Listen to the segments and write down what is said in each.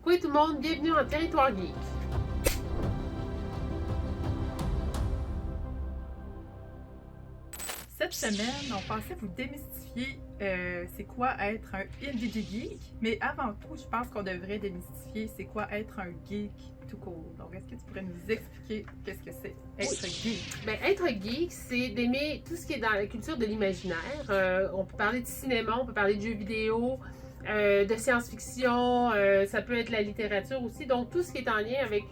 Coucou tout le monde, bienvenue en Territoire Geek. Cette semaine, on pensait vous démystifier c'est quoi être un indie geek, mais avant tout, je pense qu'on devrait démystifier c'est quoi être un geek tout court. Donc, est-ce que tu pourrais nous expliquer qu'est-ce que c'est être geek? Ben, être geek, c'est d'aimer tout ce qui est dans la culture de l'imaginaire. On peut parler de cinéma, on peut parler de jeux vidéo, de science-fiction, ça peut être la littérature aussi. Donc, tout ce qui est en lien avec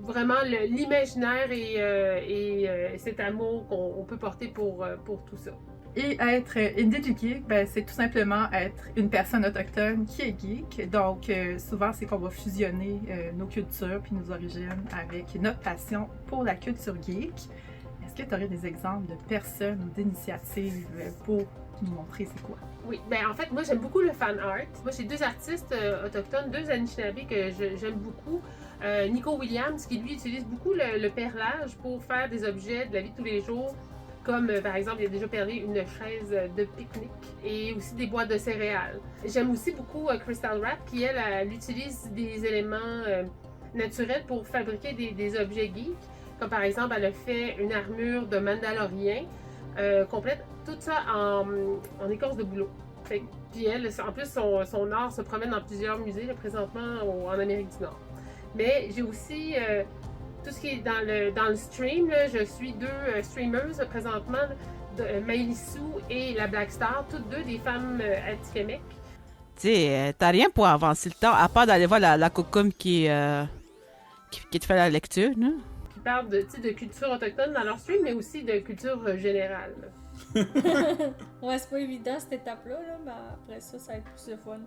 vraiment l'imaginaire et cet amour qu'on peut porter pour tout ça. Et être indie geek, ben, c'est tout simplement être une personne autochtone qui est geek. Donc, souvent, c'est qu'on va fusionner nos cultures puis nos origines avec notre passion pour la culture geek. Est-ce que tu aurais des exemples de personnes ou d'initiatives pour nous montrer c'est quoi? Oui, ben en fait, moi j'aime beaucoup le fan art. Moi j'ai deux artistes autochtones, deux Anishinaabe que j'aime beaucoup. Nico Williams qui lui utilise beaucoup le perlage pour faire des objets de la vie de tous les jours. Comme par exemple, il a déjà perlé une chaise de pique-nique et aussi des boîtes de céréales. J'aime aussi beaucoup Crystal Wrap qui, elle utilise des éléments naturels pour fabriquer des objets geeks. Comme par exemple, elle a fait une armure de Mandalorien complète, tout ça en écorce de bouleau. Puis elle, en plus, son art se promène dans plusieurs musées là, présentement en Amérique du Nord. Mais j'ai aussi tout ce qui est dans le stream, là, je suis deux streamers présentement, Maïlissou et la Black Star, toutes deux des femmes Atikamekw. Tu sais, t'as rien pour avancer le temps, à part d'aller voir la cocum qui te fait la lecture, non? Qui parlent de culture autochtone dans leur stream, mais aussi de culture générale. Ouais, c'est pas évident cette étape-là, là, mais après ça va être plus de fun.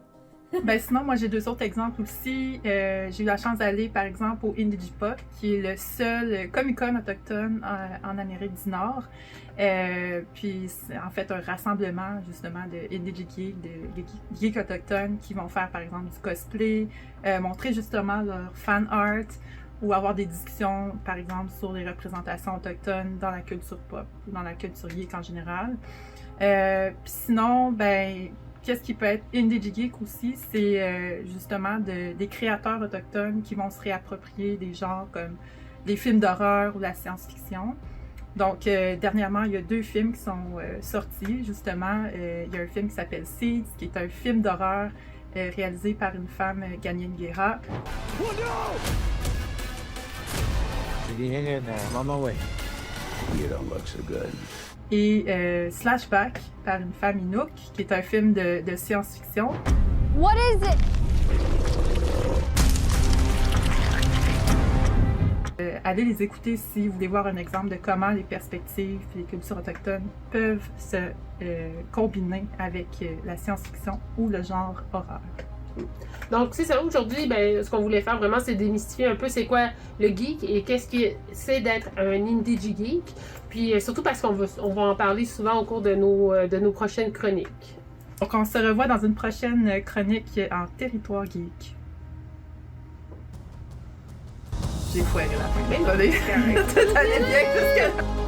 Ben sinon, moi j'ai deux autres exemples aussi. J'ai eu la chance d'aller par exemple au Indigipop, qui est le seul Comic-Con autochtone en Amérique du Nord. Puis c'est en fait un rassemblement justement de Indie Geeks, de geeks autochtones qui vont faire par exemple du cosplay, montrer justement leur fan art ou avoir des discussions par exemple sur les représentations autochtones dans la culture pop ou dans la culture geek en général. Puis sinon, ben qu'est-ce qui peut être indie geek aussi, c'est justement des créateurs autochtones qui vont se réapproprier des genres comme des films d'horreur ou la science-fiction. Donc, dernièrement, il y a deux films qui sont sortis, justement. Il y a un film qui s'appelle Seeds, qui est un film d'horreur réalisé par une femme, Ganyene Guerra. Oh no! Hang in there, I'm on my way. You don't look so good. Et Slashback par une femme Inuk, qui est un film de science-fiction. What is it? Allez les écouter si vous voulez voir un exemple de comment les perspectives et les cultures autochtones peuvent se combiner avec la science-fiction ou le genre horreur. Donc, c'est ça, aujourd'hui, ben, ce qu'on voulait faire vraiment, c'est démystifier un peu c'est quoi le geek et qu'est-ce que c'est d'être un indie geek. Puis surtout parce qu'on va en parler souvent au cours de nos prochaines chroniques. Donc, on se revoit dans une prochaine chronique en Territoire Geek. J'ai foiré la fin. Mais non, c'est correct. Tout allait bien jusque-là.